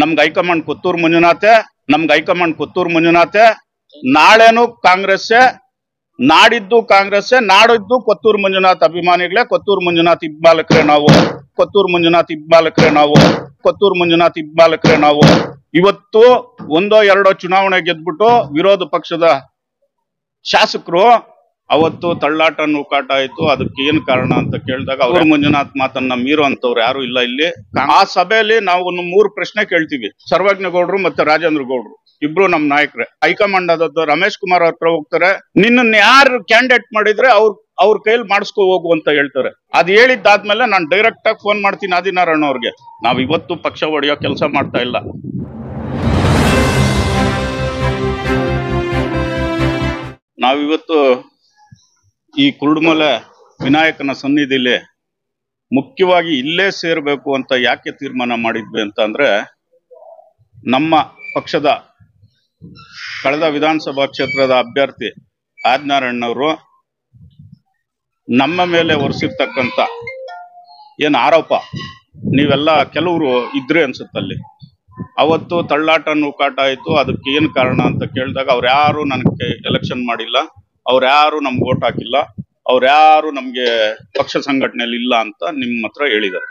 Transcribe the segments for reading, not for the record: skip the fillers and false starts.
ನಮ್ಗೆ ಹೈಕಮಾಂಡ್ ಕೊತ್ತೂರು ಮಂಜುನಾಥೆ ನಾಳೆನು ಕಾಂಗ್ರೆಸ್, ನಾಡಿದ್ದು ಕಾಂಗ್ರೆಸ್, ನಾಡಿದ್ದು ಕೊತ್ತೂರು ಮಂಜುನಾಥ್ ಅಭಿಮಾನಿಗಳೇ, ಕೊತ್ತೂರು ಮಂಜುನಾಥ್ ಇಬ್ಬಾಲಕರೇ ನಾವು. ಇವತ್ತು ಒಂದೋ ಎರಡೋ ಚುನಾವಣೆ ಗೆದ್ಬಿಟ್ಟು ವಿರೋಧ ಪಕ್ಷದ ಶಾಸಕರು ಅವತ್ತು ತಳ್ಳಾಟ ನೂಕಾಟ ಆಯ್ತು. ಅದಕ್ಕೆ ಏನ್ ಕಾರಣ ಅಂತ ಕೇಳಿದಾಗ ಅವರು ಮಂಜುನಾಥ್ ಮಾತನ್ನ ಮೀರೋ ಅಂತವ್ರು ಯಾರು ಇಲ್ಲ ಇಲ್ಲಿ. ಆ ಸಭೆಯಲ್ಲಿ ನಾವು ಒಂದು 3 ಪ್ರಶ್ನೆ ಕೇಳ್ತೀವಿ. ಸರ್ವಜ್ಞ ಗೌಡ್ರು ಮತ್ತೆ ರಾಜೇಂದ್ರ ಗೌಡ್ರು ಇಬ್ರು ನಮ್ ನಾಯಕರೇ. ಹೈಕಮಾಂಡ್ ಆದದ್ದು ರಮೇಶ್ ಕುಮಾರ್ ಹತ್ರ ಹೋಗ್ತಾರೆ, ನಿನ್ನ ಯಾರು ಕ್ಯಾಂಡಿಡೇಟ್ ಮಾಡಿದ್ರೆ ಅವ್ರ ಕೈಲಿ ಮಾಡಿಸ್ಕೊ ಹೋಗು ಅಂತ ಹೇಳ್ತಾರೆ. ಅದ್ ಹೇಳಿದ್ದಾದ್ಮೇಲೆ ನಾನು ಡೈರೆಕ್ಟ್ ಆಗಿ ಫೋನ್ ಮಾಡ್ತೀನಿ ಆದಿನಾರಾಯಣ ಅವ್ರಿಗೆ. ನಾವ್ ಇವತ್ತು ಪಕ್ಷ ಹೊಡೆಯೋ ಕೆಲಸ ಮಾಡ್ತಾ ಇಲ್ಲ. ನಾವಿವತ್ತು ಈ ಕುರುಡುಮಲೆ ವಿನಾಯಕನ ಸನ್ನಿಧಿಲಿ ಮುಖ್ಯವಾಗಿ ಇಲ್ಲೇ ಸೇರ್ಬೇಕು ಅಂತ ಯಾಕೆ ತೀರ್ಮಾನ ಮಾಡಿದ್ವಿ ಅಂತ ಅಂದ್ರೆ, ನಮ್ಮ ಪಕ್ಷದ ಕಳೆದ ವಿಧಾನಸಭಾ ಕ್ಷೇತ್ರದ ಅಭ್ಯರ್ಥಿ ಆದಿನಾರಾಯಣವರು ನಮ್ಮ ಮೇಲೆ ಹೊರಿಸಿರ್ತಕ್ಕಂಥ ಏನು ಆರೋಪ ನೀವೆಲ್ಲ ಕೆಲವರು ಇದ್ರೆ ಅನ್ಸುತ್ತಲ್ಲಿ. ಅವತ್ತು ತಳ್ಳಾಟ ನೂಕಾಟ ಆಯ್ತು. ಅದಕ್ಕೆ ಏನ್ ಕಾರಣ ಅಂತ ಕೇಳಿದಾಗ ಅವ್ರು ಯಾರು ನನಗೆ ಎಲೆಕ್ಷನ್ ಮಾಡಿಲ್ಲ, ಅವ್ರು ಯಾರು ನಮ್ಗೆ ವೋಟ್ ಹಾಕಿಲ್ಲ, ಅವ್ರು ಯಾರು ನಮ್ಗೆ ಪಕ್ಷ ಸಂಘಟನೆಯಲ್ಲಿ ಇಲ್ಲ ಅಂತ ನಿಮ್ಮ ಹತ್ರ ಹೇಳಿದ್ದಾರೆ.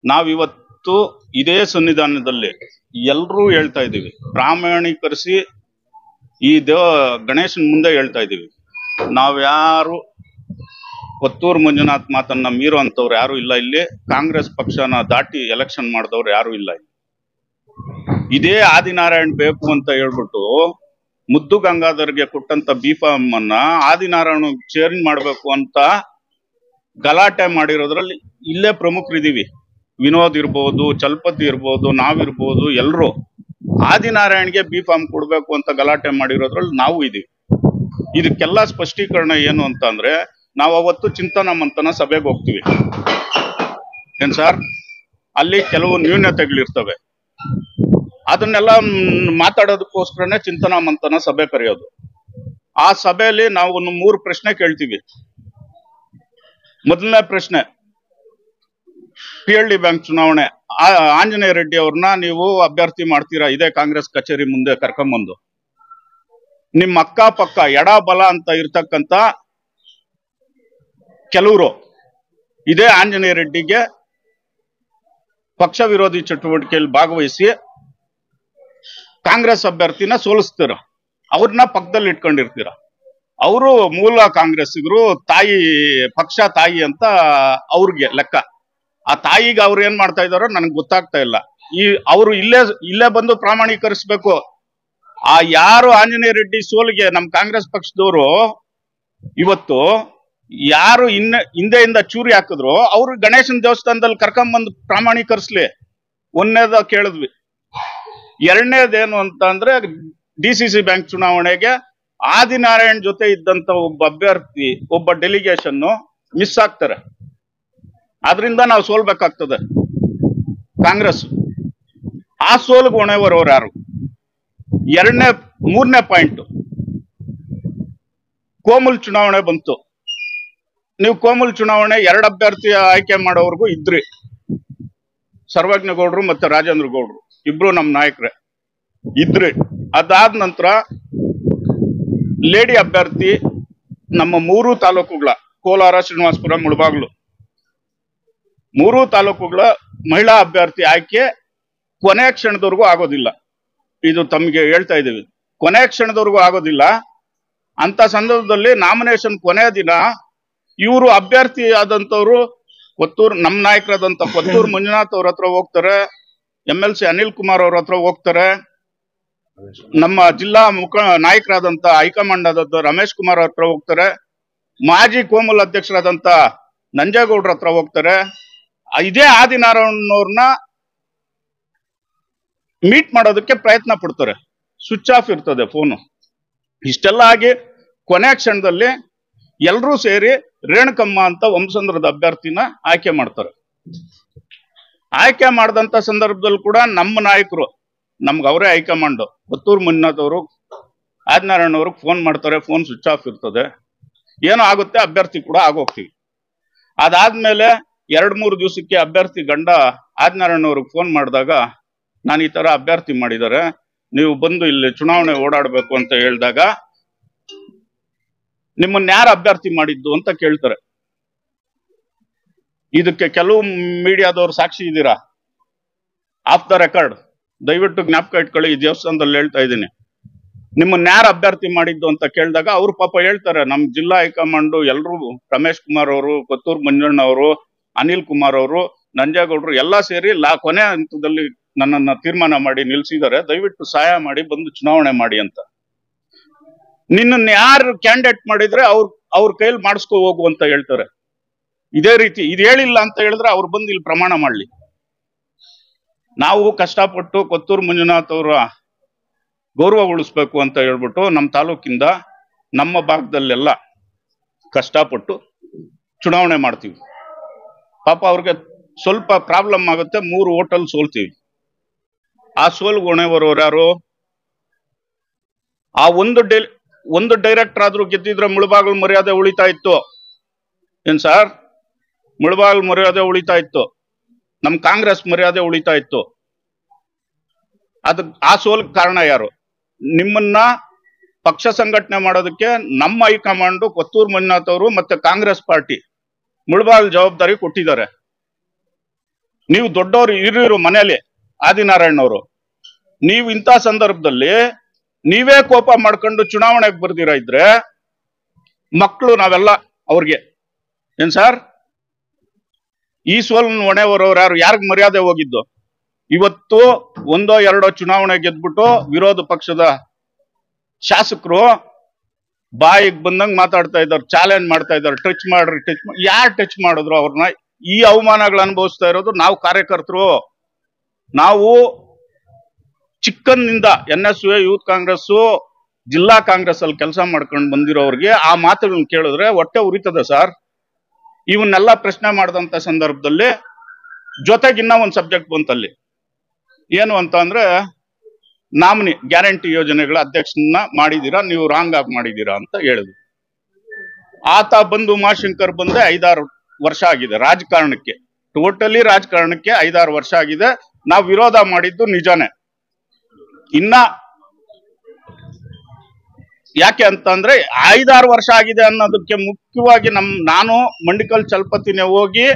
ನಾವಿವತ್ತು ಇದೇ ಸನ್ನಿಧಾನದಲ್ಲಿ ಎಲ್ರೂ ಹೇಳ್ತಾ ಇದೀವಿ, ಪ್ರಾಮಾಣೀಕರಿಸಿ ಈ ಗಣೇಶನ್ ಮುಂದೆ ಹೇಳ್ತಾ ಇದೀವಿ, ನಾವ್ಯಾರು ಕೊತ್ತೂರು ಮಂಜುನಾಥ್ ಮಾತನ್ನ ಮೀರೋ ಅಂತವ್ರು ಯಾರು ಇಲ್ಲ ಇಲ್ಲಿ. ಕಾಂಗ್ರೆಸ್ ಪಕ್ಷನ ದಾಟಿ ಎಲೆಕ್ಷನ್ ಮಾಡಿದವ್ರು ಯಾರು ಇಲ್ಲ ಇಲ್ಲಿ. ಇದೇ ಆದಿನಾರಾಯಣ್ ಬೇಕು ಅಂತ ಹೇಳ್ಬಿಟ್ಟು ಮುದ್ದು ಗಂಗಾಧರ್ಗೆ ಕೊಟ್ಟಂತ B.Pharm ಅನ್ನ ಆದಿನಾರಾಯಣ ಚೇಂಜ್ ಮಾಡ್ಬೇಕು ಅಂತ ಗಲಾಟೆ ಮಾಡಿರೋದ್ರಲ್ಲಿ ಇಲ್ಲೇ ಪ್ರಮುಖರಿದೀವಿ. ವಿನೋದ್ ಇರ್ಬೋದು, ಚಲಪತಿ ಇರ್ಬೋದು, ನಾವಿರ್ಬೋದು, ಎಲ್ರು ಆದಿನಾರಾಯಣ್ಗೆ B.Pharm ಕೊಡ್ಬೇಕು ಅಂತ ಗಲಾಟೆ ಮಾಡಿರೋದ್ರಲ್ಲಿ ನಾವು ಇದೀವಿ. ಇದಕ್ಕೆಲ್ಲ ಸ್ಪಷ್ಟೀಕರಣ ಏನು ಅಂತ ಅಂದ್ರೆ, ನಾವು ಅವತ್ತು ಚಿಂತನ ಮಂಥನ ಸಭೆಗೆ ಹೋಗ್ತೀವಿ ಏನ್ ಸರ್, ಅಲ್ಲಿ ಕೆಲವು ನ್ಯೂನತೆಗಳಿರ್ತವೆ. ಅದನ್ನೆಲ್ಲ ಮಾತಾಡೋದಕ್ಕೋಸ್ಕರನೇ ಚಿಂತನ ಮಂಥನ ಸಭೆ ಕರೆಯೋದು. ಆ ಸಭೆಯಲ್ಲಿ ನಾವು ಒಂದು 3 ಪ್ರಶ್ನೆ ಕೇಳ್ತೀವಿ. ಮೊದಲನೇ ಪ್ರಶ್ನೆ, PLD ಬ್ಯಾಂಕ್ ಚುನಾವಣೆ ಆಂಜನೇಯ ರೆಡ್ಡಿ ಅವ್ರನ್ನ ನೀವು ಅಭ್ಯರ್ಥಿ ಮಾಡ್ತೀರಾ ಇದೇ ಕಾಂಗ್ರೆಸ್ ಕಚೇರಿ ಮುಂದೆ ಕರ್ಕೊಂಬಂದು. ನಿಮ್ಮ ಅಕ್ಕಪಕ್ಕ ಎಡ ಬಲ ಅಂತ ಇರ್ತಕ್ಕಂಥ ಕೆಲವರು ಇದೇ ಆಂಜನೇಯ ರೆಡ್ಡಿಗೆ ಪಕ್ಷ ವಿರೋಧಿ ಚಟುವಟಿಕೆಯಲ್ಲಿ ಭಾಗವಹಿಸಿ ಕಾಂಗ್ರೆಸ್ ಅಭ್ಯರ್ಥಿನ ಸೋಲಿಸ್ತೀರ, ಅವ್ರನ್ನ ಪಕ್ಕದಲ್ಲಿ ಇಟ್ಕೊಂಡಿರ್ತೀರ. ಅವರು ಮೂಲ ಕಾಂಗ್ರೆಸ್ಸಿಗರು, ತಾಯಿ ಪಕ್ಷ ತಾಯಿ ಅಂತ ಅವ್ರಿಗೆ ಲೆಕ್ಕ. ಆ ತಾಯಿಗೆ ಅವ್ರು ಏನ್ ಮಾಡ್ತಾ ಇದಾರೋ ನನಗೆ ಗೊತ್ತಾಗ್ತಾ ಇಲ್ಲ. ಅವರು ಇಲ್ಲೇ ಬಂದು ಪ್ರಾಮಾಣೀಕರಿಸ್ಬೇಕು. ಆ ಯಾರು ಆಂಜನೇಯ ರೆಡ್ಡಿ ಸೋಲಿಗೆ ನಮ್ಮ ಕಾಂಗ್ರೆಸ್ ಪಕ್ಷದವರು ಇವತ್ತು ಯಾರು ಹಿಂದೆಯಿಂದ ಚೂರಿ ಹಾಕಿದ್ರು ಅವ್ರು ಗಣೇಶನ್ ದೇವಸ್ಥಾನದಲ್ಲಿ ಕರ್ಕೊಂಬಂದು ಪ್ರಾಮಾಣೀಕರಿಸ್ಲಿ. ಒಂದನೇದ ಕೇಳಿದ್ವಿ. ಎರಡನೇದೇನು ಅಂತ ಅಂದ್ರೆ, DCC ಬ್ಯಾಂಕ್ ಚುನಾವಣೆಗೆ ಆದಿನಾರಾಯಣ್ ಜೊತೆ ಇದ್ದಂತ ಒಬ್ಬ ಅಭ್ಯರ್ಥಿ, ಒಬ್ಬ ಡೆಲಿಗೇಷನ್ ಮಿಸ್ ಆಗ್ತಾರೆ. ಅದರಿಂದ ನಾವು ಸೋಲ್ಬೇಕಾಗ್ತದೆ ಕಾಂಗ್ರೆಸ್. ಆ ಸೋಲ್ಗೆ ಹೊಣೆ ಬರೋರು ಯಾರು? ಮೂರನೇ ಪಾಯಿಂಟ್, ಕೋಮುಲ್ ಚುನಾವಣೆ ಬಂತು. ನೀವು ಕೋಮುಲ್ ಚುನಾವಣೆ 2 ಅಭ್ಯರ್ಥಿ ಆಯ್ಕೆ ಮಾಡೋವರೆಗೂ ಇದ್ರಿ. ಸರ್ವಜ್ಞ ಗೌಡ್ರು ಮತ್ತೆ ರಾಜೇಂದ್ರ ಗೌಡ್ರು ಇಬ್ರು ನಮ್ ನಾಯಕರೇ ಇದ್ರಿ. ಅದಾದ ನಂತರ ಲೇಡಿ ಅಭ್ಯರ್ಥಿ ನಮ್ಮ 3 ತಾಲೂಕುಗಳ ಕೋಲಾರ, ಶ್ರೀನಿವಾಸಪುರ, ಮುಳಬಾಗ್ಲು 3 ತಾಲೂಕುಗಳ ಮಹಿಳಾ ಅಭ್ಯರ್ಥಿ ಆಯ್ಕೆ ಕೊನೆ ಕ್ಷಣದವರೆಗೂ ಆಗೋದಿಲ್ಲ. ಇದು ತಮಗೆ ಹೇಳ್ತಾ ಇದ್ದೀವಿ, ಕೊನೆ ಕ್ಷಣದವರೆಗೂ ಆಗೋದಿಲ್ಲ. ಅಂತ ಸಂದರ್ಭದಲ್ಲಿ ನಾಮಿನೇಷನ್ ಕೊನೆಯ ದಿನ ಇವರು ಅಭ್ಯರ್ಥಿ ಆದಂತವ್ರು ಕೊತ್ತೂರು, ನಮ್ಮ ನಾಯಕರಾದಂತ ಕೊತ್ತೂರು ಮಂಜುನಾಥ್ ಅವ್ರ ಹತ್ರ ಹೋಗ್ತಾರೆ, MLC ಅನಿಲ್ ಕುಮಾರ್ ಅವ್ರ ಹತ್ರ ಹೋಗ್ತಾರೆ, ನಮ್ಮ ಜಿಲ್ಲಾ ನಾಯಕರಾದಂತ ಹೈಕಮಾಂಡ್ ಆದದ್ದು ರಮೇಶ್ ಕುಮಾರ್ ಹತ್ರ ಹೋಗ್ತಾರೆ, ಮಾಜಿ ಕೋಮುಲ್ ಅಧ್ಯಕ್ಷರಾದಂತ ನಂಜೇಗೌಡ್ರ ಹತ್ರ ಹೋಗ್ತಾರೆ. ಇದೇ ಆದಿನಾರಾಯಣವ್ರನ್ನ ಮೀಟ್ ಮಾಡೋದಕ್ಕೆ ಪ್ರಯತ್ನ ಪಡ್ತಾರೆ. ಸ್ವಿಚ್ ಆಫ್ ಇರ್ತದೆ ಫೋನು. ಇಷ್ಟೆಲ್ಲ ಆಗಿ ಕೊನೆ ಕ್ಷಣದಲ್ಲಿ ಎಲ್ರೂ ಸೇರಿ ರೇಣುಕಮ್ಮ ಅಂತ ವಂಸಂದ್ರದ ಅಭ್ಯರ್ಥಿನ ಆಯ್ಕೆ ಮಾಡ್ತಾರೆ. ಆಯ್ಕೆ ಮಾಡಿದಂತ ಸಂದರ್ಭದಲ್ಲಿ ಕೂಡ ನಮ್ಮ ನಾಯಕರು, ನಮ್ಗೆ ಅವರೇ ಹೈಕಮಾಂಡ್, ಕೊತ್ತೂರು ಮಂಜುನಾಥ್ ಅವರು ಆದಿನಾರಾಯಣ ಅವ್ರಿಗೆ ಫೋನ್ ಮಾಡ್ತಾರೆ. ಫೋನ್ ಸ್ವಿಚ್ ಆಫ್ ಇರ್ತದೆ. ಏನೋ ಆಗುತ್ತೆ, ಅಭ್ಯರ್ಥಿ ಕೂಡ ಆಗೋಗ್ತೀವಿ. ಅದಾದ್ಮೇಲೆ 2-3 ದಿವಸಕ್ಕೆ ಅಭ್ಯರ್ಥಿ ಗಂಡ ಆದಿನಾರಾಯಣ ಅವ್ರಿಗೆ ಫೋನ್ ಮಾಡಿದಾಗ ನಾನು ಈ ತರ ಅಭ್ಯರ್ಥಿ ಮಾಡಿದ್ದಾರೆ, ನೀವು ಬಂದು ಇಲ್ಲಿ ಚುನಾವಣೆ ಓಡಾಡಬೇಕು ಅಂತ ಹೇಳಿದಾಗ ನಿಮ್ಮನ್ನ ಯಾರು ಅಭ್ಯರ್ಥಿ ಮಾಡಿದ್ದು ಅಂತ ಕೇಳ್ತಾರೆ. ಇದಕ್ಕೆ ಕೆಲವು ಮೀಡಿಯಾದವ್ರು ಸಾಕ್ಷಿ ಇದ್ದೀರಾ, ಆಫ್ ದ ರೆಕಾರ್ಡ್ ದಯವಿಟ್ಟು ಜ್ಞಾಪಕ ಇಟ್ಕೊಳ್ಳಿ. ಈ ದೇವಸ್ಥಾನದಲ್ಲಿ ಹೇಳ್ತಾ ಇದ್ದೀನಿ, ನಿಮ್ಮನ್ನ ಯಾರು ಅಭ್ಯರ್ಥಿ ಮಾಡಿದ್ದು ಅಂತ ಕೇಳಿದಾಗ ಅವ್ರು ಪಾಪ ಹೇಳ್ತಾರೆ, ನಮ್ ಜಿಲ್ಲಾ ಹೈಕಮಾಂಡ್ ಎಲ್ರು, ರಮೇಶ್ ಕುಮಾರ್ ಅವರು, ಕೊತ್ತೂರು ಮಂಜಣ್ಣ ಅವರು, ಅನಿಲ್ ಕುಮಾರ್ ಅವರು, ನಂಜೇಗೌಡರು ಎಲ್ಲ ಸೇರಿ ಕೊನೆ ಹಂತದಲ್ಲಿ ನನ್ನನ್ನ ತೀರ್ಮಾನ ಮಾಡಿ ನಿಲ್ಸಿದ್ದಾರೆ, ದಯವಿಟ್ಟು ಸಹಾಯ ಮಾಡಿ ಬಂದು ಚುನಾವಣೆ ಮಾಡಿ ಅಂತ. ನಿನ್ನನ್ನ ಯಾರು ಕ್ಯಾಂಡಿಡೇಟ್ ಮಾಡಿದ್ರೆ ಅವ್ರ ಕೈಯಲ್ಲಿ ಮಾಡಿಸ್ಕೊ ಹೋಗು ಅಂತ ಹೇಳ್ತಾರೆ. ಇದೇ ರೀತಿ ಇದು ಹೇಳಿಲ್ಲ ಅಂತ ಹೇಳಿದ್ರೆ ಅವ್ರು ಬಂದು ಇಲ್ಲಿ ಪ್ರಮಾಣ ಮಾಡ್ಲಿ. ನಾವು ಕಷ್ಟಪಟ್ಟು ಕೊತ್ತೂರು ಮಂಜುನಾಥ್ ಅವರ ಗೌರವ ಉಳಿಸ್ಬೇಕು ಅಂತ ಹೇಳ್ಬಿಟ್ಟು ನಮ್ಮ ತಾಲೂಕಿಂದ ನಮ್ಮ ಭಾಗದಲ್ಲೆಲ್ಲ ಕಷ್ಟಪಟ್ಟು ಚುನಾವಣೆ ಮಾಡ್ತೀವಿ. ಪಾಪ ಅವ್ರಿಗೆ ಸ್ವಲ್ಪ ಪ್ರಾಬ್ಲಮ್ ಆಗುತ್ತೆ, 3 ಹೋಟೆಲ್ ಸೋಲ್ತೀವಿ. ಆ ಸೋಲ್ಗೆ ಹೊಣೆ ಬರೋರು ಯಾರು? ಆ ಒಂದು ಡೈರೆಕ್ಟರ್ ಆದ್ರೂ ಗೆದ್ದಿದ್ರೆ ಮುಳಬಾಗಿಲು ಮರ್ಯಾದೆ ಉಳಿತಾ ಇತ್ತು. ಏನ್ ಸರ್, ಮುಳಬಾಗಿಲು ಮರ್ಯಾದೆ ಉಳಿತಾ ಇತ್ತು, ನಮ್ ಕಾಂಗ್ರೆಸ್ ಮರ್ಯಾದೆ ಉಳಿತಾ ಇತ್ತು. ಆ ಸೋಲ್ ಕಾರಣ ಯಾರು? ನಿಮ್ಮನ್ನ ಪಕ್ಷ ಸಂಘಟನೆ ಮಾಡೋದಕ್ಕೆ ನಮ್ಮ ಹೈಕಮಾಂಡ್, ಕೊತ್ತೂರು ಮಂಜುನಾಥ್ ಅವರು ಮತ್ತೆ ಕಾಂಗ್ರೆಸ್ ಪಾರ್ಟಿ ಮುಳಬಾಗಿಲು ಜವಾಬ್ದಾರಿ ಕೊಟ್ಟಿದ್ದಾರೆ. ನೀವು ದೊಡ್ಡವರು ಹಿರಿಯರು ಮನೆಯಲ್ಲಿ, ಆದಿನಾರಾಯಣ್ ಅವರು, ನೀವು ಇಂಥ ಸಂದರ್ಭದಲ್ಲಿ ನೀವೇ ಕೋಪ ಮಾಡ್ಕೊಂಡು ಚುನಾವಣೆಗೆ ಬರ್ದಿರ ಇದ್ರೆ ಮಕ್ಕಳು ನಾವೆಲ್ಲ ಅವ್ರಿಗೆ ಏನ್ ಸರ್? ಈ ಸೋಲನ್ನು ಹೊಣೆ ಬರೋರು ಯಾರು? ಯಾರಿಗ್ ಮರ್ಯಾದೆ ಹೋಗಿದ್ದು? ಇವತ್ತು 1-2 ಚುನಾವಣೆ ಗೆದ್ಬಿಟ್ಟು ವಿರೋಧ ಪಕ್ಷದ ಶಾಸಕರು ಬಾಯಿಗೆ ಬಂದಂಗ್ ಮಾತಾಡ್ತಾ ಇದ್ದಾರೆ, ಚಾಲೆಂಜ್ ಮಾಡ್ತಾ ಇದ್ದಾರೆ, ಟಚ್ ಮಾಡ್ರಿ ಟಚ್. ಯಾರು ಟಚ್ ಮಾಡಿದ್ರು ಅವ್ರನ್ನ? ಈ ಅವಮಾನಗಳು ಅನುಭವಿಸ್ತಾ ಇರೋದು ನಾವು ಕಾರ್ಯಕರ್ತರು. ನಾವು ಚಿಕ್ಕಂದಿನಿಂದ NSU ಯೂತ್ ಕಾಂಗ್ರೆಸ್, ಜಿಲ್ಲಾ ಕಾಂಗ್ರೆಸ್ ಅಲ್ಲಿ ಕೆಲಸ ಮಾಡ್ಕೊಂಡು ಬಂದಿರೋರಿಗೆ ಆ ಮಾತುಗಳನ್ನ ಕೇಳಿದ್ರೆ ಹೊಟ್ಟೆ ಉರಿತದೆ ಸರ್. ಇವನ್ನೆಲ್ಲ ಪ್ರಶ್ನೆ ಮಾಡಿದಂತ ಸಂದರ್ಭದಲ್ಲಿ ಜೊತೆಗೆ ಇನ್ನ ಒಂದು ಸಬ್ಜೆಕ್ಟ್ ಬಂತಲ್ಲಿ, ಏನು ಅಂತ ಅಂದ್ರೆ ನಾಮಿನಿ ಗ್ಯಾರಂಟಿ ಯೋಜನೆಗಳ ಅಧ್ಯಕ್ಷನ ಮಾಡಿದೀರಾ, ನೀವು ರಾಂಗ್ ಆಗಿ ಮಾಡಿದೀರಾ ಅಂತ ಹೇಳಿದ್ರು. ಆತ ಬಂದು ಉಮಾಶಂಕರ್ ಬಂದೆ 5-6 ವರ್ಷ ಆಗಿದೆ ರಾಜಕಾರಣಕ್ಕೆ, ಟೋಟಲಿ ರಾಜಕಾರಣಕ್ಕೆ 5-6 ವರ್ಷ ಆಗಿದೆ. ನಾವು ವಿರೋಧ ಮಾಡಿದ್ದು ನಿಜಾನೇ. ಇನ್ನ ಯಾಕೆ ಅಂತಂದ್ರೆ 5-6 ವರ್ಷ ಆಗಿದೆ ಅನ್ನೋದಕ್ಕೆ ಮುಖ್ಯವಾಗಿ ನಾನು ಮಂಡಿಕಲ್ ಚಲಪತಿನೇ ಹೋಗಿ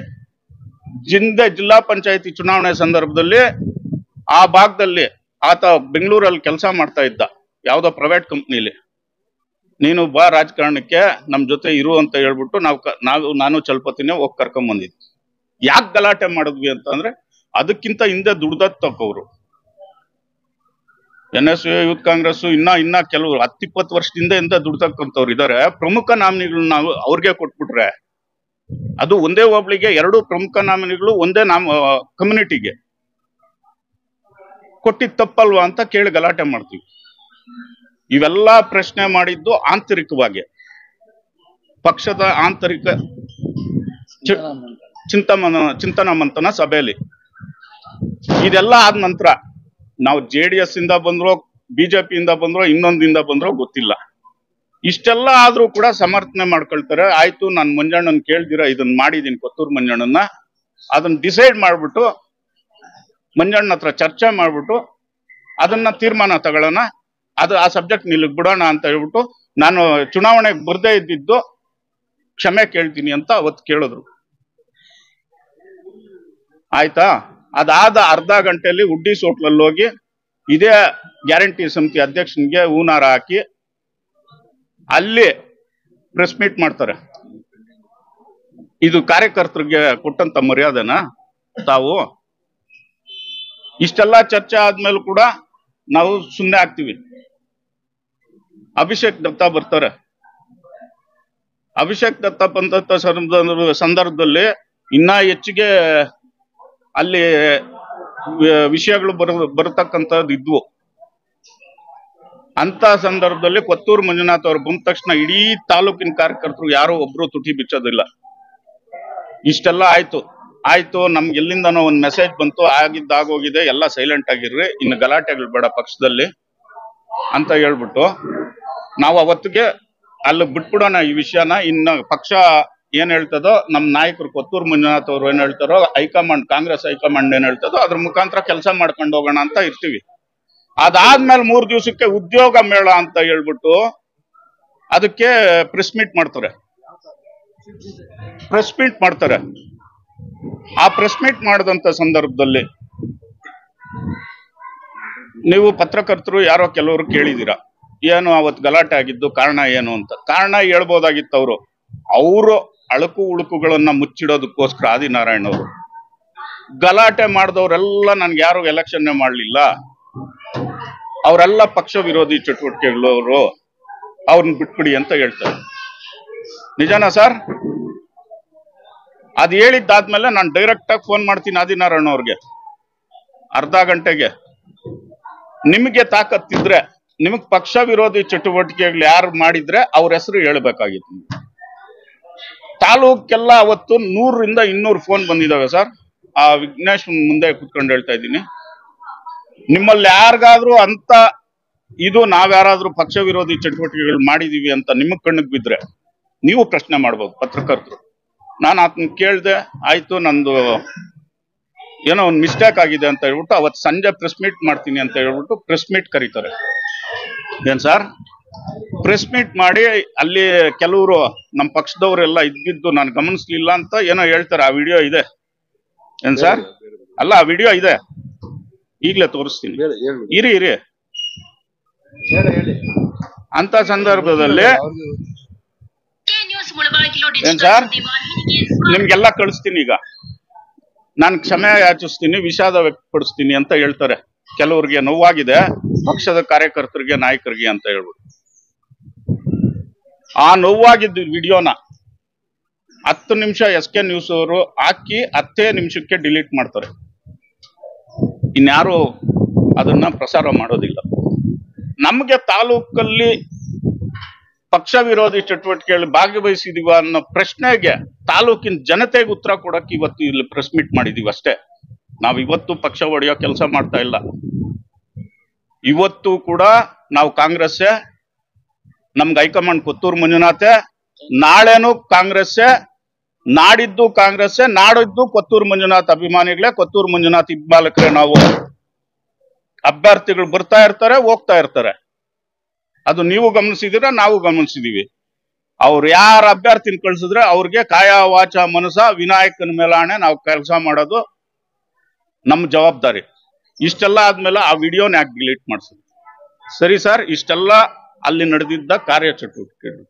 ಜಿಲ್ಲಾ ಪಂಚಾಯತಿ ಚುನಾವಣೆ ಸಂದರ್ಭದಲ್ಲಿ ಆ ಭಾಗದಲ್ಲಿ ಆತ ಬೆಂಗಳೂರಲ್ಲಿ ಕೆಲಸ ಮಾಡ್ತಾ ಇದ್ದ, ಯಾವ್ದೋ ಪ್ರೈವೇಟ್ ಕಂಪ್ನಿಲಿ. ನೀನು ಬಾ ರಾಜಕಾರಣಕ್ಕೆ ನಮ್ ಜೊತೆ ಇರು ಅಂತ ಹೇಳ್ಬಿಟ್ಟು ನಾನು ಚಲಪತಿನೇ ಹೋಗಿ ಕರ್ಕೊಂಡ್ ಬಂದಿದ್ದೆ. ಯಾಕೆ ಗಲಾಟೆ ಮಾಡಿದ್ವಿ ಅಂತಂದ್ರೆ ಅದಕ್ಕಿಂತ ಹಿಂದೆ ದುಡ್ದತ್ತವ್ರು NSU ಯೂತ್ ಕಾಂಗ್ರೆಸ್ ಇನ್ನ ಕೆಲವರು 10-20 ವರ್ಷದಿಂದ ದುಡ್ತಕ್ಕಂಥವ್ರು ಇದಾರೆ. ಪ್ರಮುಖ ನಾಮಿನಿಗಳನ್ನ ನಾವು ಅವ್ರಿಗೆ ಕೊಟ್ಬಿಟ್ರೆ, ಅದು ಒಂದೇ ಹೋಬಳಿಗೆ 2 ಪ್ರಮುಖ ನಾಮಿನಿಗಳು ಒಂದೇ ಕಮ್ಯುನಿಟಿಗೆ ಕೊಟ್ಟಿದ್ ತಪ್ಪಲ್ವಾ ಅಂತ ಕೇಳಿ ಗಲಾಟೆ ಮಾಡ್ತೀವಿ. ಇವೆಲ್ಲ ಪ್ರಶ್ನೆ ಮಾಡಿದ್ದು ಆಂತರಿಕವಾಗಿ ಪಕ್ಷದ ಆಂತರಿಕ ಚಿಂತನ ಮಂಥನ ಸಭೆಯಲ್ಲಿ. ಇದೆಲ್ಲ ಆದ ನಂತರ ನಾವು JDS ಇಂದ ಬಂದ್ರೋ, ಬಿಜೆಪಿ ಇಂದ ಬಂದ್ರೋ, ಇನ್ನೊಂದಿಂದ ಬಂದ್ರೋ ಗೊತ್ತಿಲ್ಲ, ಇಷ್ಟೆಲ್ಲ ಆದ್ರೂ ಕೂಡ ಸಮರ್ಥನೆ ಮಾಡ್ಕೊಳ್ತಾರೆ. ಆಯ್ತು, ನಾನು ಮಂಜಣ್ಣನ್ ಕೇಳ್ದಿರ ಇದನ್ನ ಮಾಡಿದೀನಿ, ಕೊತ್ತೂರು ಮಂಜಣ್ಣನ, ಅದನ್ನ ಡಿಸೈಡ್ ಮಾಡ್ಬಿಟ್ಟು ಮಂಜಣ್ಣ ಹತ್ರ ಚರ್ಚೆ ಮಾಡ್ಬಿಟ್ಟು ಅದನ್ನ ತೀರ್ಮಾನ ತಗೊಳ್ಳೋಣ, ಆ ಸಬ್ಜೆಕ್ಟ್ ನಿಲ್ಲಿಗೆ ಬಿಡೋಣ ಅಂತ ಹೇಳ್ಬಿಟ್ಟು ನಾನು ಚುನಾವಣೆಗೆ ಬರ್ದೇ ಇದ್ದಿದ್ದು ಕ್ಷಮೆ ಕೇಳ್ತೀನಿ ಅಂತ ಅವತ್ತು ಕೇಳಿದ್ರು. ಆಯ್ತಾ? ಅದಾದ ಅರ್ಧ ಗಂಟೆಯಲ್ಲಿ ಉಡ್ಡೀಸ್ ಹೋಟ್ಲಲ್ಲಿ ಹೋಗಿ ಇದೇ ಗ್ಯಾರಂಟಿ ಸಮಿತಿ ಅಧ್ಯಕ್ಷನಿಗೆ ಹೂನಾರ ಹಾಕಿ ಅಲ್ಲಿ ಪ್ರೆಸ್ ಮೀಟ್ ಮಾಡ್ತಾರೆ. ಇದು ಕಾರ್ಯಕರ್ತರಿಗೆ ಕೊಟ್ಟಂತ ಮರ್ಯಾದೆನಾ? ತಾವು ಇಷ್ಟೆಲ್ಲ ಚರ್ಚೆ ಆದ್ಮೇಲೆ ಕೂಡ ನಾವು ಸುಮ್ಮನೆ ಆಗ್ತೀವಿ. ಅಭಿಷೇಕ್ ದತ್ತ ಬರ್ತಾರೆ. ಅಭಿಷೇಕ್ ದತ್ತ ಬಂದಂತ ಸಂದರ್ಭದಲ್ಲಿ ಇನ್ನ ಹೆಚ್ಚಿಗೆ ಅಲ್ಲಿ ವಿಷಯಗಳು ಬರತಕ್ಕಂಥದ್ದು ಇದ್ವು. ಅಂತ ಸಂದರ್ಭದಲ್ಲಿ ಕೊತ್ತೂರು ಮಂಜುನಾಥ್ ಅವರು ಬಂದ ತಕ್ಷಣ ಇಡೀ ತಾಲೂಕಿನ ಕಾರ್ಯಕರ್ತರು ಯಾರೋ ಒಬ್ರು ತುಟಿ ಬಿಚ್ಚೋದಿಲ್ಲ. ಇಷ್ಟೆಲ್ಲ ಆಯ್ತು ನಮ್ಗೆ ಎಲ್ಲಿಂದನೋ ಒಂದ್ ಮೆಸೇಜ್ ಬಂತು, ಆಗಿದ್ದಾಗೋಗಿದೆ, ಎಲ್ಲ ಸೈಲೆಂಟ್ ಆಗಿರ್ರಿ, ಇನ್ನು ಗಲಾಟೆಗಳು ಬೇಡ ಪಕ್ಷದಲ್ಲಿ ಅಂತ ಹೇಳ್ಬಿಟ್ಟು ನಾವು ಅವತ್ತಿಗೆ ಅಲ್ಲಿ ಬಿಟ್ಬಿಡೋಣ ಈ ವಿಷಯನ. ಇನ್ನು ಪಕ್ಷ ಏನ್ ಹೇಳ್ತದೋ, ನಮ್ಮ ನಾಯಕರು ಕೊತ್ತೂರು ಮಂಜುನಾಥ್ ಅವರು ಏನ್ ಹೇಳ್ತಾರೋ, ಹೈಕಮಾಂಡ್ ಕಾಂಗ್ರೆಸ್ ಹೈಕಮಾಂಡ್ ಏನ್ ಹೇಳ್ತದೋ ಅದ್ರ ಮುಖಾಂತರ ಕೆಲಸ ಮಾಡ್ಕೊಂಡು ಹೋಗೋಣ ಅಂತ ಇರ್ತೀವಿ. ಅದಾದ್ಮೇಲೆ 3 ದಿವಸಕ್ಕೆ ಉದ್ಯೋಗ ಮೇಳ ಅಂತ ಹೇಳ್ಬಿಟ್ಟು ಅದಕ್ಕೆ ಪ್ರೆಸ್ ಮೀಟ್ ಮಾಡ್ತಾರೆ. ಆ ಪ್ರೆಸ್ ಮೀಟ್ ಮಾಡಿದಂತ ಸಂದರ್ಭದಲ್ಲಿ ನೀವು ಪತ್ರಕರ್ತರು ಯಾರೋ ಕೆಲವರು ಕೇಳಿದೀರಾ, ಏನು ಅವತ್ತು ಗಲಾಟೆ ಆಗಿದ್ದು ಕಾರಣ ಏನು ಅಂತ. ಕಾರಣ ಹೇಳ್ಬೋದಾಗಿತ್ತು. ಅವರು ಅಳುಕು ಉಳುಕುಗಳನ್ನ ಮುಚ್ಚಿಡೋದಕ್ಕೋಸ್ಕರ ಆದಿನಾರಾಯಣ್ ಅವರು ಗಲಾಟೆ ಮಾಡಿದವರೆಲ್ಲ ನನ್ಗೆ ಯಾರು ಎಲೆಕ್ಷನ್ ಮಾಡ್ಲಿಲ್ಲ, ಅವರೆಲ್ಲ ಪಕ್ಷ ವಿರೋಧಿ ಚಟುವಟಿಕೆಗಳವರು, ಅವ್ರನ್ನ ಬಿಟ್ಬಿಡಿ ಅಂತ ಹೇಳ್ತಾರೆ. ನಿಜನಾ ಸರ್? ಅದ್ ಹೇಳಿದ್ದಾದ್ಮೇಲೆ ನಾನು ಡೈರೆಕ್ಟ್ ಆಗಿ ಫೋನ್ ಮಾಡ್ತೀನಿ ಆದಿನಾರಾಯಣ್ ಅವ್ರಿಗೆ, ಅರ್ಧ ಗಂಟೆಗೆ. ನಿಮಗೆ ತಾಕತ್ತಿದ್ರೆ, ನಿಮಗ್ ಪಕ್ಷ ವಿರೋಧಿ ಚಟುವಟಿಕೆಗಳು ಯಾರು ಮಾಡಿದ್ರೆ ಅವ್ರ ಹೆಸರು ಹೇಳ್ಬೇಕಾಗಿತ್ತು. ತಾಲೂಕೆಲ್ಲ ಅವತ್ತು 100ರಿಂದ 200 ಫೋನ್ ಬಂದಿದ್ದಾವೆ ಸರ್. ಆ ವಿಘ್ನೇಶ್ ಮುಂದೆ ಕುತ್ಕೊಂಡು ಹೇಳ್ತಾ ಇದ್ದೀನಿ, ನಿಮ್ಮಲ್ಲಿ ಯಾರಿಗಾದ್ರೂ ಅಂತ ಇದು ನಾವ್ಯಾರಾದ್ರೂ ಪಕ್ಷ ವಿರೋಧಿ ಚಟುವಟಿಕೆಗಳು ಮಾಡಿದೀವಿ ಅಂತ ನಿಮಗ್ ಕಣ್ಣಿಗೆ ಬಿದ್ರೆ ನೀವು ಪ್ರಶ್ನೆ ಮಾಡ್ಬೋದು ಪತ್ರಕರ್ತರು. ನಾನು ಅದನ್ನ ಕೇಳ್ದೆ, ಆಯ್ತು ನಂದು ಏನೋ ಒಂದು ಮಿಸ್ಟೇಕ್ ಆಗಿದೆ ಅಂತ ಹೇಳ್ಬಿಟ್ಟು ಅವತ್ತು ಸಂಜೆ ಪ್ರೆಸ್ ಮೀಟ್ ಮಾಡ್ತೀನಿ ಅಂತ ಹೇಳ್ಬಿಟ್ಟು ಪ್ರೆಸ್ ಮೀಟ್ ಕರೀತಾರೆ. ಏನ್ ಸರ್, ಪ್ರೆಸ್ ಮೀಟ್ ಮಾಡಿ ಅಲ್ಲಿ ಕೆಲವರು ನಮ್ಮ ಪಕ್ಷದವರೆಲ್ಲ ಇದ್ದಿದ್ದು ನಾನು ಗಮನಿಸ್ಲಿಲ್ಲ ಅಂತ ಏನೋ ಹೇಳ್ತಾರೆ. ಆ ವಿಡಿಯೋ ಇದೆ ಏನ್ ಸರ್? ಅಲ್ಲ, ಆ ವಿಡಿಯೋ ಇದೆ, ಈಗ್ಲೇ ತೋರಿಸ್ತೀನಿ, ಇರಿ. ಅಂತ ಸಂದರ್ಭದಲ್ಲಿ ಏನ್ ಸರ್, ನಿಮ್ಗೆಲ್ಲ ಕಳಿಸ್ತೀನಿ. ಈಗ ನಾನು ಕ್ಷಮೆ ಯಾಚಿಸ್ತೀನಿ, ವಿಷಾದ ವ್ಯಕ್ತಪಡಿಸ್ತೀನಿ ಅಂತ ಹೇಳ್ತಾರೆ. ಕೆಲವ್ರಿಗೆ ನೋವಾಗಿದೆ, ಪಕ್ಷದ ಕಾರ್ಯಕರ್ತರಿಗೆ ನಾಯಕರಿಗೆ ಅಂತ ಹೇಳ್ಬಿಟ್ಟು. ಆ ನೋವಾಗಿದ್ದ ವಿಡಿಯೋನ 10 ನಿಮಿಷ SK ನ್ಯೂಸ್ ಅವರು ಹಾಕಿ 10 ನಿಮಿಷಕ್ಕೆ ಡಿಲೀಟ್ ಮಾಡ್ತಾರೆ. ಇನ್ಯಾರು ಅದನ್ನ ಪ್ರಸಾರ ಮಾಡೋದಿಲ್ಲ. ನಮ್ಗೆ ತಾಲೂಕಲ್ಲಿ ಪಕ್ಷ ವಿರೋಧಿ ಚಟುವಟಿಕೆಗಳಲ್ಲಿ ಭಾಗವಹಿಸಿದೀವ ಅನ್ನೋ ಪ್ರಶ್ನೆಗೆ ತಾಲೂಕಿನ ಜನತೆಗೆ ಉತ್ತರ ಕೊಡಕ್ಕೆ ಇವತ್ತು ಇಲ್ಲಿ ಪ್ರೆಸ್ ಮೀಟ್ ಮಾಡಿದೀವಿ ಅಷ್ಟೇ. ನಾವ್ ಇವತ್ತು ಪಕ್ಷ ಒಡೆಯೋ ಕೆಲಸ ಮಾಡ್ತಾ ಇಲ್ಲ. ಇವತ್ತು ಕೂಡ ನಾವು ಕಾಂಗ್ರೆಸ್ಸೇ, ನಮ್ಗೆ ಹೈಕಮಾಂಡ್ ಕೊತ್ತೂರು ಮಂಜುನಾಥೆ, ನಾಳೆನೂ ಕಾಂಗ್ರೆಸ್ಸೇ, ನಾಡಿದ್ದು ಕಾಂಗ್ರೆಸ್ಸೇ, ನಾಡಿದ್ದು ಕೊತ್ತೂರು ಮಂಜುನಾಥ್ ಅಭಿಮಾನಿಗಳೇ, ಕೊತ್ತೂರು ಮಂಜುನಾಥ್ ಹಿಂಬಾಲಕರೇ. ನಾವು ಅಭ್ಯರ್ಥಿಗಳು ಬರ್ತಾ ಇರ್ತಾರೆ, ಹೋಗ್ತಾ ಇರ್ತಾರೆ. ಅದು ನೀವು ಗಮನಿಸಿದಿರ, ನಾವು ಗಮನಿಸಿದೀವಿ. ಅವ್ರು ಯಾರ ಅಭ್ಯರ್ಥಿನ ಕಳ್ಸಿದ್ರೆ ಅವ್ರಿಗೆ ಕಾಯ ವಾಚ ಮನಸ ವಿನಾಯಕನ ಮೇಲಾಣೆ ನಾವು ಕೆಲಸ ಮಾಡೋದು ನಮ್ಮ ಜವಾಬ್ದಾರಿ. ಇಷ್ಟೆಲ್ಲ ಆದ್ಮೇಲೆ ಆ ವಿಡಿಯೋನ ಯಾಕೆ ಡಿಲೀಟ್ ಮಾಡಿಸಿದ್ವಿ? ಸರಿ ಸರ್, ಇಷ್ಟೆಲ್ಲ ಅಲ್ಲಿ ನಡೆದಿದ್ದ ಕಾರ್ಯಚಟುವಟಿಕೆಗಳು.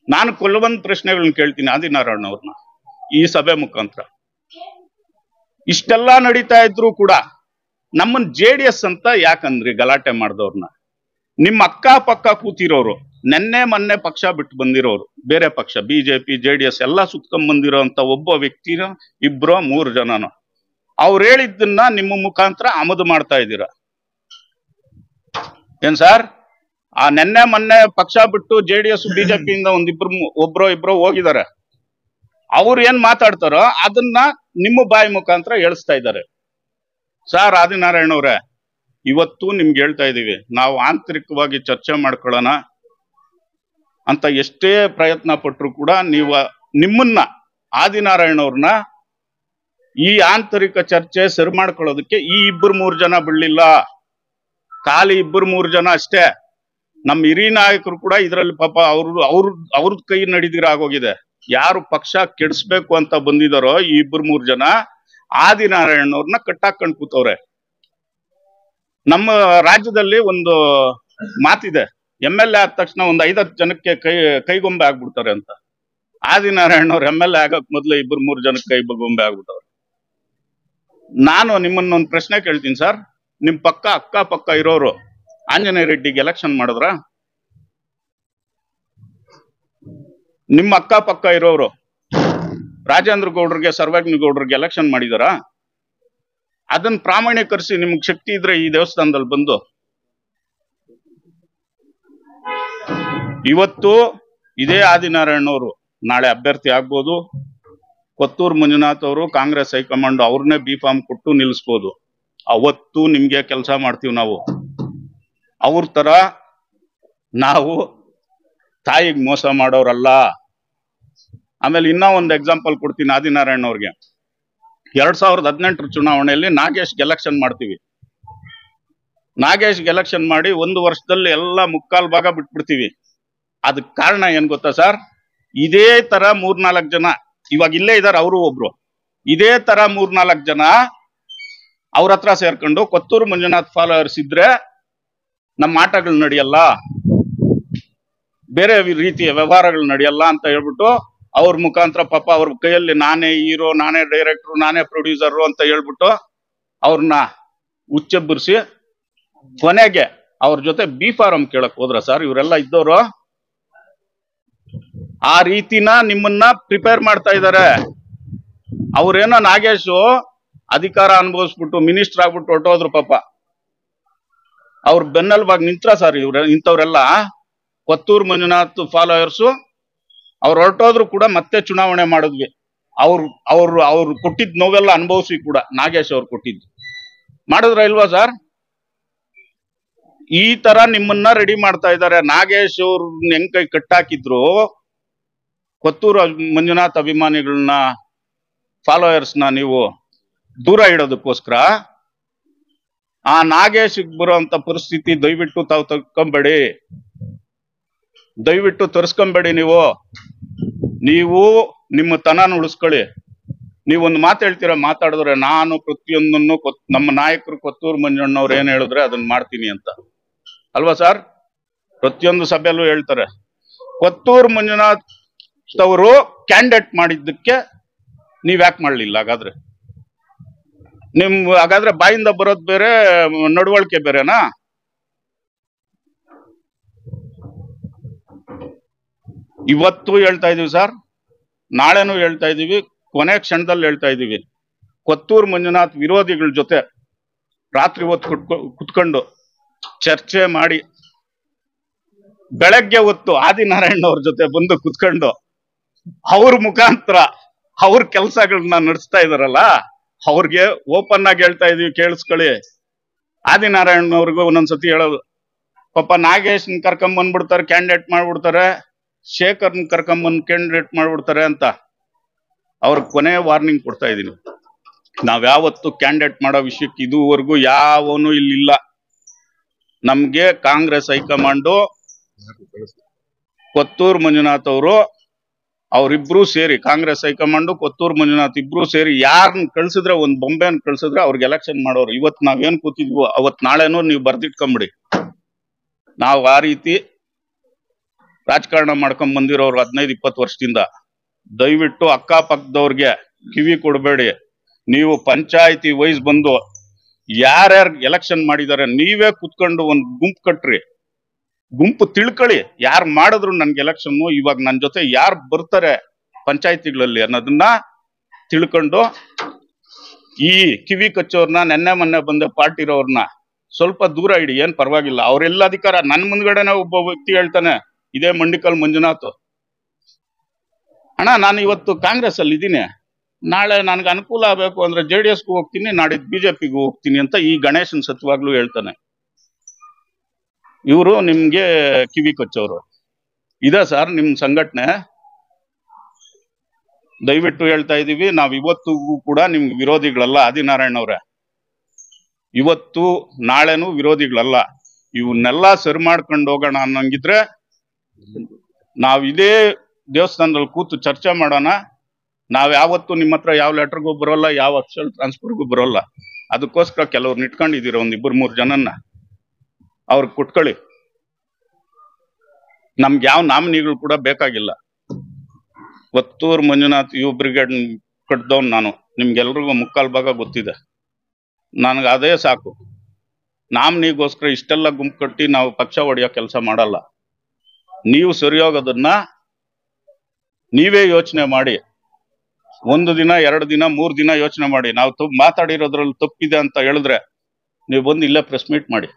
ನಾನು ಕೆಲವೊಂದು ಪ್ರಶ್ನೆಗಳನ್ನ ಕೇಳ್ತೀನಿ ಆದಿನಾರಾಯಣ್ ಅವ್ರನ್ನ ಈ ಸಭೆ ಮುಖಾಂತರ. ಇಷ್ಟೆಲ್ಲ ನಡೀತಾ ಇದ್ರು ಕೂಡ ನಮ್ಮನ್ JDS ಅಂತ ಯಾಕಂದ್ರಿ ಗಲಾಟೆ ಮಾಡಿದವ್ರನ್ನ? ನಿಮ್ಮ ಅಕ್ಕಪಕ್ಕ ಕೂತಿರೋರು, ನೆನ್ನೆ ಮೊನ್ನೆ ಪಕ್ಷ ಬಿಟ್ಟು ಬಂದಿರೋರು, ಬೇರೆ ಪಕ್ಷ BJP JDS ಎಲ್ಲ ಸುತ್ಕೊಂಡ್ ಬಂದಿರೋ ಅಂತ ಒಬ್ಬ ವ್ಯಕ್ತಿನ 2-3 ಜನನೋ ಅವ್ರು ಹೇಳಿದ್ದನ್ನ ನಿಮ್ಮ ಮುಖಾಂತರ ಆಮದು ಮಾಡ್ತಾ ಇದ್ದೀರಾ ಏನ್ ಸರ್? ಆ ನೆನ್ನೆ ಮೊನ್ನೆ ಪಕ್ಷ ಬಿಟ್ಟು JDS BJP ಇಂದ ಒಬ್ರೋ ಹೋಗಿದ್ದಾರೆ. ಅವ್ರು ಏನ್ ಮಾತಾಡ್ತಾರೋ ಅದನ್ನ ನಿಮ್ಮ ಬಾಯಿ ಮುಖಾಂತರ ಹೇಳಿಸ್ತಾ ಇದ್ದಾರೆ. ಸರ್ ಆದಿನಾರಾಯಣ್ ಅವ್ರೆ, ಇವತ್ತು ನಿಮ್ಗೆ ಹೇಳ್ತಾ ಇದೀವಿ, ನಾವು ಆಂತರಿಕವಾಗಿ ಚರ್ಚೆ ಮಾಡ್ಕೊಳ್ಳೋಣ ಅಂತ ಎಷ್ಟೇ ಪ್ರಯತ್ನ ಪಟ್ರು ಕೂಡ ನಿಮ್ಮನ್ನ ಆದಿನಾರಾಯಣ್ ಅವ್ರನ್ನ ಈ ಆಂತರಿಕ ಚರ್ಚೆ ಸರಿ ಮಾಡ್ಕೊಳ್ಳೋದಕ್ಕೆ ಈ 2-3 ಜನ ಬಿಡ್ಲಿಲ್ಲ. ಖಾಲಿ 2-3 ಜನ ಅಷ್ಟೇ. ನಮ್ಮ ಹಿರಿಯ ನಾಯಕರು ಕೂಡ ಇದರಲ್ಲಿ ಪಾಪ ಅವ್ರದ್ ಕೈ ನಡೀದಿರ ಆಗೋಗಿದೆ. ಯಾರು ಪಕ್ಷ ಕೆಡಿಸ್ಬೇಕು ಅಂತ ಬಂದಿದಾರೋ ಈ 2-3 ಜನ ಆದಿನಾರಾಯಣ್ ಅವ್ರನ್ನ ಕಟ್ಟಾಕೊಂಡು ಕೂತವ್ರೆ. ನಮ್ಮ ರಾಜ್ಯದಲ್ಲಿ ಒಂದು ಮಾತಿದೆ, MLA ಆದ ತಕ್ಷಣ ಒಂದು 5-10 ಜನಕ್ಕೆ ಕೈಗೊಂಬೆ ಆಗ್ಬಿಡ್ತಾರೆ ಅಂತ. ಆದಿನಾರಾಯಣ್ ಅವ್ರು MLA ಆಗಕ್ ಮೊದ್ಲು 2-3 ಜನಕ್ಕೆ ಕೈಗೊಂಬೆ ಆಗ್ಬಿಟ್ಟವ್ರೆ. ನಾನು ನಿಮ್ಮನ್ನೊಂದು ಪ್ರಶ್ನೆ ಕೇಳ್ತೀನಿ ಸರ್, ನಿಮ್ ಅಕ್ಕಪಕ್ಕ ಇರೋರು ಆಂಜನೇಯ ರೆಡ್ಡಿಗೆ ಎಲೆಕ್ಷನ್ ಮಾಡಿದ್ರ? ನಿಮ್ಮ ಅಕ್ಕಪಕ್ಕ ಇರೋರು ರಾಜೇಂದ್ರ ಗೌಡ್ರಿಗೆ, ಸರ್ವಜ್ಞ ಗೌಡ್ರಿಗೆ ಎಲೆಕ್ಷನ್ ಮಾಡಿದಾರ? ಅದನ್ನ ಪ್ರಾಮಾಣೀಕರಿಸಿ, ನಿಮ್ಗೆ ಶಕ್ತಿ ಇದ್ರೆ ಈ ದೇವಸ್ಥಾನದಲ್ಲಿ ಬಂದು. ಇವತ್ತು ಇದೇ ಆದಿನಾರಾಯಣ್ ಅವರು ನಾಳೆ ಅಭ್ಯರ್ಥಿ ಆಗ್ಬೋದು. ಕೊತ್ತೂರು ಮಂಜುನಾಥ್ ಅವರು ಕಾಂಗ್ರೆಸ್ ಹೈಕಮಾಂಡ್ ಅವ್ರನ್ನೇ B.Pharm ಕೊಟ್ಟು ನಿಲ್ಲಿಸ್ಬೋದು. ಅವತ್ತು ನಿಮ್ಗೆ ಕೆಲಸ ಮಾಡ್ತೀವಿ ನಾವು. ಅವ್ರ ತರ ನಾವು ತಾಯಿಗೆ ಮೋಸ ಮಾಡೋರಲ್ಲ. ಆಮೇಲೆ ಇನ್ನೂ ಒಂದು ಎಕ್ಸಾಂಪಲ್ ಕೊಡ್ತೀನಿ ಆದಿನಾರಾಯಣ್ ಅವ್ರಿಗೆ. 2018 ಚುನಾವಣೆಯಲ್ಲಿ ನಾಗೇಶ್ಗೆ ಎಲೆಕ್ಷನ್ ಮಾಡ್ತೀವಿ. ನಾಗೇಶ್ಗೆ ಎಲೆಕ್ಷನ್ ಮಾಡಿ 1 ವರ್ಷದಲ್ಲಿ ಎಲ್ಲ ಮುಕ್ಕಾಲ್ ಭಾಗ ಬಿಟ್ಬಿಡ್ತೀವಿ. ಅದಕ್ಕೆ ಕಾರಣ ಏನ್ ಗೊತ್ತಾ ಸರ್? ಇದೇ ತರ 3-4 ಜನ ಇವಾಗ ಇಲ್ಲೇ ಇದಾರೆ, ಅವರು ಒಬ್ರು. ಇದೇ ತರ 3-4 ಜನ ಅವ್ರ ಹತ್ರ ಸೇರ್ಕೊಂಡು ಕೊತ್ತೂರು ಮಂಜುನಾಥ್ ಫಾಲೋವರ್ಸ್ ಇದ್ರೆ ನಮ್ಮ ಆಟಗಳು ನಡೆಯಲ್ಲ, ಬೇರೆ ರೀತಿಯ ವ್ಯವಹಾರಗಳು ನಡೆಯಲ್ಲ ಅಂತ ಹೇಳ್ಬಿಟ್ಟು ಅವ್ರ ಮುಖಾಂತರ ಪಾಪ ಅವ್ರ ಕೈಯಲ್ಲಿ ನಾನೇ ಹೀರೋ, ನಾನೇ ಡೈರೆಕ್ಟರ್, ನಾನೇ ಪ್ರೊಡ್ಯೂಸರ್ ಅಂತ ಹೇಳ್ಬಿಟ್ಟು ಅವ್ರನ್ನ ಉಚ್ಚೆಬ್ಬರಿಸಿ ಕೊನೆಗೆ ಅವ್ರ ಜೊತೆ ಬಿ ಫಾರಂ ಕೇಳಕ್ ಹೋದ್ರ ಸರ್ ಇವರೆಲ್ಲ ಇದ್ದವರು. ಆ ರೀತಿನ ನಿಮ್ಮನ್ನ ಪ್ರಿಪೇರ್ ಮಾಡ್ತಾ ಇದ್ದಾರೆ. ಅವ್ರೇನೋ ನಾಗೇಶು ಅಧಿಕಾರ ಅನುಭವಿಸ್ಬಿಟ್ಟು ಮಿನಿಸ್ಟರ್ ಆಗ್ಬಿಟ್ಟು ಹೊರಟೋದ್ರು ಪಾಪ. ಅವ್ರ ಬೆನ್ನೆಲುಬಾಗಿ ನಿಂತ್ರ ಸರ್ ಇಂಥವ್ರೆಲ್ಲ ಕೊತ್ತೂರು ಮಂಜುನಾಥ್ ಫಾಲೋವರ್ಸು. ಅವ್ರು ಹೊರಟೋದ್ರು ಕೂಡ ಮತ್ತೆ ಚುನಾವಣೆ ಮಾಡಿದ್ವಿ. ಅವ್ರು ಕೊಟ್ಟಿದ್ ನೋವೆಲ್ಲ ಅನುಭವಿಸಿ ಕೂಡ ನಾಗೇಶ್ ಅವ್ರು ಕೊಟ್ಟಿದ್ದು ಮಾಡಿದ್ರ ಇಲ್ವಾ ಸರ್? ಈ ತರ ನಿಮ್ಮನ್ನ ರೆಡಿ ಮಾಡ್ತಾ ಇದ್ದಾರೆ. ನಾಗೇಶ್ ಅವ್ರ ಹೆಂಗ್ ಕೈ ಕಟ್ಟಾಕಿದ್ರು ಕೊತ್ತೂರು ಮಂಜುನಾಥ್ ಅಭಿಮಾನಿಗಳನ್ನ, ಫಾಲೋವರ್ಸ್ನ ನೀವು ದೂರ ಇಡೋದಕ್ಕೋಸ್ಕರ ಆ ನಾಗೇಶ್ ಬರುವಂತ ಪರಿಸ್ಥಿತಿ ದಯವಿಟ್ಟು ತಾವು ತರ್ಸ್ಕೊಂಬೇಡಿ, ದಯವಿಟ್ಟು ತರಿಸ್ಕೊಂಬೇಡಿ. ನೀವು ನಿಮ್ಮ ತನನ ಉಳಿಸ್ಕೊಳ್ಳಿ. ನೀವೊಂದು ಮಾತು ಹೇಳ್ತೀರಾ, ಮಾತಾಡಿದ್ರೆ ನಾನು ಪ್ರತಿಯೊಂದನ್ನು ನಮ್ಮ ನಾಯಕರು ಕೊತ್ತೂರು ಮಂಜಣ್ಣವ್ರು ಏನ್ ಹೇಳಿದ್ರೆ ಅದನ್ನ ಮಾಡ್ತೀನಿ ಅಂತ ಅಲ್ವಾ ಸರ್? ಪ್ರತಿಯೊಂದು ಸಭೆಯಲ್ಲೂ ಹೇಳ್ತಾರೆ. ಕೊತ್ತೂರು ಮಂಜುನಾಥ್ ಅವರು ಕ್ಯಾಂಡಿಡೇಟ್ ಮಾಡಿದ್ದಕ್ಕೆ ನೀವ್ ಯಾಕೆ ಮಾಡ್ಲಿಲ್ಲ? ಹಾಗಾದ್ರೆ ಬಾಯಿಂದ ಬರೋದ್ ಬೇರೆ, ನಡವಳಿಕೆ ಬೇರೆನಾ? ಇವತ್ತು ಹೇಳ್ತಾ ಇದೀವಿ ಸರ್, ನಾಳೆನೂ ಹೇಳ್ತಾ ಇದೀವಿ, ಕೊನೆ ಕ್ಷಣದಲ್ಲಿ ಹೇಳ್ತಾ ಇದೀವಿ. ಕೊತ್ತೂರು ಮಂಜುನಾಥ್ ವಿರೋಧಿಗಳ ಜೊತೆ ರಾತ್ರಿ ಹೊತ್ತು ಕುತ್ಕೊಂಡು ಚರ್ಚೆ ಮಾಡಿ, ಬೆಳಗ್ಗೆ ಹೊತ್ತು ಆದಿನಾರಾಯಣ್ ಅವ್ರ ಜೊತೆ ಬಂದು ಕುತ್ಕೊಂಡು ಅವ್ರ ಮುಖಾಂತರ ಅವ್ರ ಕೆಲಸಗಳನ್ನ ನಡೆಸ್ತಾ ಇದಾರಲ್ಲ, ಅವ್ರಿಗೆ ಓಪನ್ ಆಗಿ ಹೇಳ್ತಾ ಇದೀವಿ, ಕೇಳಿಸ್ಕೊಳ್ಳಿ. ಆದಿನಾರಾಯಣ್ ಅವ್ರಿಗೂ ಒಂದೊಂದ್ಸತಿ ಹೇಳೋದು, ಪಾಪ ನಾಗೇಶ್ನ ಕರ್ಕೊಂಬಂದ್ಬಿಡ್ತಾರೆ, ಕ್ಯಾಂಡಿಡೇಟ್ ಮಾಡ್ಬಿಡ್ತಾರೆ, ಶೇಖರ್ನ ಕರ್ಕೊಂಬಂದ್ ಕ್ಯಾಂಡಿಡೇಟ್ ಮಾಡ್ಬಿಡ್ತಾರೆ ಅಂತ ಅವ್ರಿಗೆ ಕೊನೆ ವಾರ್ನಿಂಗ್ ಕೊಡ್ತಾ ಇದೀನಿ. ನಾವ್ಯಾವತ್ತು ಕ್ಯಾಂಡಿಡೇಟ್ ಮಾಡೋ ವಿಷಯಕ್ಕೆ ಇದುವರೆಗೂ ಯಾವನು ಇಲ್ಲಿಲ್ಲ. ನಮ್ಗೆ ಕಾಂಗ್ರೆಸ್ ಹೈಕಮಾಂಡು, ಕೊತ್ತೂರು ಮಂಜುನಾಥ್ ಅವರಿಬ್ರು ಸೇರಿ, ಕಾಂಗ್ರೆಸ್ ಹೈಕಮಾಂಡು ಕೊತ್ತೂರು ಮಂಜುನಾಥ್ ಇಬ್ರು ಸೇರಿ ಯಾರನ್ನ ಕಳ್ಸಿದ್ರೆ, ಒಂದ್ ಬೊಂಬೆನ್ ಕಳ್ಸಿದ್ರೆ ಅವ್ರಿಗೆ ಎಲೆಕ್ಷನ್ ಮಾಡೋರು. ಇವತ್ತು ನಾವೇನ್ ಕೂತಿದ್ವು ಅವತ್ ನಾಳೆನೂ ನೀವು ಬರ್ದಿಟ್ಕೊಂಬಿಡಿ. ನಾವು ಆ ರೀತಿ ರಾಜಕಾರಣ ಮಾಡ್ಕೊಂಡ್ ಬಂದಿರೋರು 15-20 ವರ್ಷದಿಂದ. ದಯವಿಟ್ಟು ಅಕ್ಕಪಕ್ಕದವ್ರಿಗೆ ಕಿವಿ ಕೊಡಬೇಡಿ. ನೀವು ಪಂಚಾಯತಿ ವೈಸ್ ಬಂದು ಯಾರ್ಯಾರು ಎಲೆಕ್ಷನ್ ಮಾಡಿದ್ದಾರೆ ನೀವೇ ಕುತ್ಕೊಂಡು ಒಂದ್ ಗುಂಪು ಕಟ್ರಿ, ಗುಂಪು ತಿಳ್ಕೊಳ್ಳಿ. ಯಾರು ಮಾಡಿದ್ರು ನನ್ಗೆ ಎಲೆಕ್ಷನ್, ಇವಾಗ ನನ್ ಜೊತೆ ಯಾರು ಬರ್ತಾರೆ ಪಂಚಾಯತಿಗಳಲ್ಲಿ ಅನ್ನೋದನ್ನ ತಿಳ್ಕೊಂಡು, ಈ ಕಿವಿ ಕಚ್ಚೋರ್ನ, ನೆನ್ನೆ ಮೊನ್ನೆ ಬಂದ ಪಾರ್ಟಿರೋರ್ನ ಸ್ವಲ್ಪ ದೂರ ಇಡಿ, ಏನ್ ಪರವಾಗಿಲ್ಲ. ಅವ್ರೆಲ್ಲ ಅಧಿಕಾರ ನನ್ ಮುಂದ್ಗಡೆನೆ ಒಬ್ಬ ವ್ಯಕ್ತಿ ಹೇಳ್ತಾನೆ, ಇದೇ ಮಂಡಿಕಲ್ ಮಂಜುನಾಥ್, ಅಣ್ಣ ನಾನು ಇವತ್ತು ಕಾಂಗ್ರೆಸ್ ಅಲ್ಲಿ ಇದ್ದೀನಿ, ನಾಳೆ ನನ್ಗೆ ಅನುಕೂಲ ಆಗಬೇಕು ಅಂದ್ರೆ JDSಗೂ ಹೋಗ್ತೀನಿ, ನಾಡಿದ್ದು BJPಗೂ ಹೋಗ್ತೀನಿ ಅಂತ ಈ ಗಣೇಶನ್ ಸತ್ವಾಗ್ಲೂ ಹೇಳ್ತಾನೆ. ಇವರು ನಿಮ್ಗೆ ಕಿವಿ ಕಚ್ಚೋರು. ಇದೆ ಸರ್ ನಿಮ್ ಸಂಘಟನೆ. ದಯವಿಟ್ಟು ಹೇಳ್ತಾ ಇದೀವಿ, ನಾವ್ ಇವತ್ತಿಗೂ ಕೂಡ ನಿಮ್ಗೆ ವಿರೋಧಿಗಳಲ್ಲ. ಆದಿನಾರಾಯಣ್ ಅವ್ರೆ, ಇವತ್ತು ನಾಳೆನೂ ವಿರೋಧಿಗಳಲ್ಲ. ಇವನ್ನೆಲ್ಲ ಸರಿ ಮಾಡ್ಕೊಂಡು ಹೋಗೋಣ ಅನ್ನಂಗಿದ್ರೆ ನಾವ್ ಇದೇ ದೇವಸ್ಥಾನದಲ್ಲಿ ಕೂತು ಚರ್ಚೆ ಮಾಡೋಣ. ನಾವ್ ಯಾವತ್ತು ನಿಮ್ಮ ಹತ್ರ ಯಾವ ಲೆಟರ್ಗೂ ಬರೋಲ್ಲ, ಯಾವ ಅಫಿಷಿಯಲ್ ಟ್ರಾನ್ಸ್ಫರ್ಗೂ ಬರೋಲ್ಲ. ಅದಕ್ಕೋಸ್ಕರ ಕೆಲವ್ರು ಇಟ್ಕೊಂಡಿದ್ದೀರ, ಒಂದ್ 2-3 ಜನನ್ನ ಅವ್ರಿಗೆ ಕೊಟ್ಕೊಳ್ಳಿ. ನಮ್ಗೆ ಯಾವ ನಾಮಿನಿಗಳು ಕೂಡ ಬೇಕಾಗಿಲ್ಲ. ಕೊತ್ತೂರು ಮಂಜುನಾಥ್ ಯುವ ಬ್ರಿಗೇಡ್ ಕಟ್ದವನ್ ನಾನು, ನಿಮ್ಗೆಲ್ರಿಗೂ ಮುಕ್ಕಾಲ್ ಭಾಗ ಗೊತ್ತಿದೆ. ನನಗೆ ಅದೇ ಸಾಕು. ನಾಮಿನಿಗೋಸ್ಕರ ಇಷ್ಟೆಲ್ಲ ಗುಂಪು ಕಟ್ಟಿ ನಾವು ಪಕ್ಷ ಹೊಡೆಯೋ ಕೆಲಸ ಮಾಡಲ್ಲ. ನೀವು ಸರಿಯೋಗೋದನ್ನ ನೀವೇ ಯೋಚನೆ ಮಾಡಿ. 1 ದಿನ 2 ದಿನ 3 ದಿನ ಯೋಚನೆ ಮಾಡಿ. ನಾವು ಮಾತಾಡಿರೋದ್ರಲ್ಲಿ ತಪ್ಪಿದೆ ಅಂತ ಹೇಳಿದ್ರೆ ನೀವು ಬಂದು ಇಲ್ಲೇ ಪ್ರೆಸ್ ಮೀಟ್ ಮಾಡಿ,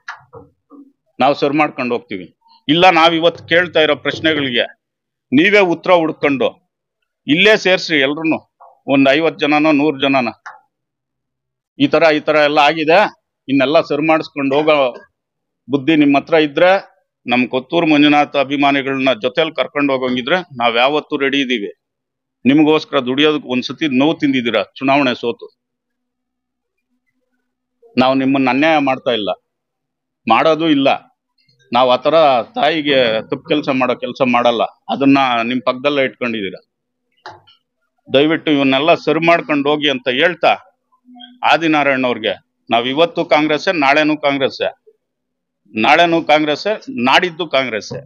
ನಾವು ಸರಿ ಮಾಡ್ಕೊಂಡು ಹೋಗ್ತೀವಿ. ಇಲ್ಲ ನಾವಿವತ್ತು ಕೇಳ್ತಾ ಇರೋ ಪ್ರಶ್ನೆಗಳಿಗೆ ನೀವೇ ಉತ್ತರ ಹುಡ್ಕೊಂಡು ಇಲ್ಲೇ ಸೇರ್ಸ್ರಿ ಎಲ್ರು, ಒಂದ್ 50 ಜನನೋ 100 ಜನನ. ಈ ತರ ಎಲ್ಲ ಆಗಿದೆ, ಇನ್ನೆಲ್ಲ ಸರಿ ಮಾಡಿಸ್ಕೊಂಡು ಹೋಗೋ ಬುದ್ಧಿ ನಿಮ್ಮ ಹತ್ರ ಇದ್ರೆ, ನಮ್ ಕೊತ್ತೂರು ಮಂಜುನಾಥ ಅಭಿಮಾನಿಗಳನ್ನ ಜೊತೆಲಿ ಕರ್ಕೊಂಡು ಹೋಗಂಗಿದ್ರೆ ನಾವ್ ಯಾವತ್ತೂ ರೆಡಿ ಇದೀವಿ. ನಿಮಗೋಸ್ಕರ ದುಡಿಯೋದಕ್ಕೆ ಒಂದ್ಸತಿ ನೋವು ತಿಂದಿದ್ದೀರಾ ಚುನಾವಣೆ ಸೋತು. ನಾವು ನಿಮ್ಮನ್ನ ಅನ್ಯಾಯ ಮಾಡ್ತಾ ಇಲ್ಲ, ಮಾಡೋದು ಇಲ್ಲ. ನಾವು ಆತರ ತಾಯಿಗೆ ತಪ್ಪು ಕೆಲಸ ಮಾಡೋ ಕೆಲಸ ಮಾಡಲ್ಲ. ಅದನ್ನ ನಿಮ್ ಪಕ್ಕದಲ್ಲೇ ಇಟ್ಕೊಂಡಿದ್ದೀರಾ. ದಯವಿಟ್ಟು ಇವನ್ನೆಲ್ಲ ಸರಿ ಮಾಡ್ಕೊಂಡು ಹೋಗಿ ಅಂತ ಹೇಳ್ತಾ, ಆದಿನಾರಾಯಣ ಅವ್ರಿಗೆ ನಾವ್ ಇವತ್ತು ಕಾಂಗ್ರೆಸ್, ನಾಳೆನೂ ಕಾಂಗ್ರೆಸ್, ನಾಡಿದ್ದು ಕಾಂಗ್ರೆಸ್,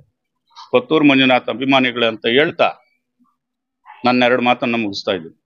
ಕೊತ್ತೂರು ಮಂಜುನಾಥ್ ಅಭಿಮಾನಿಗಳೇ ಅಂತ ಹೇಳ್ತಾ ನನ್ನ 2 ಮಾತನ್ನ ಮುಗಿಸ್ತಾ ಇದ್ದೀನಿ.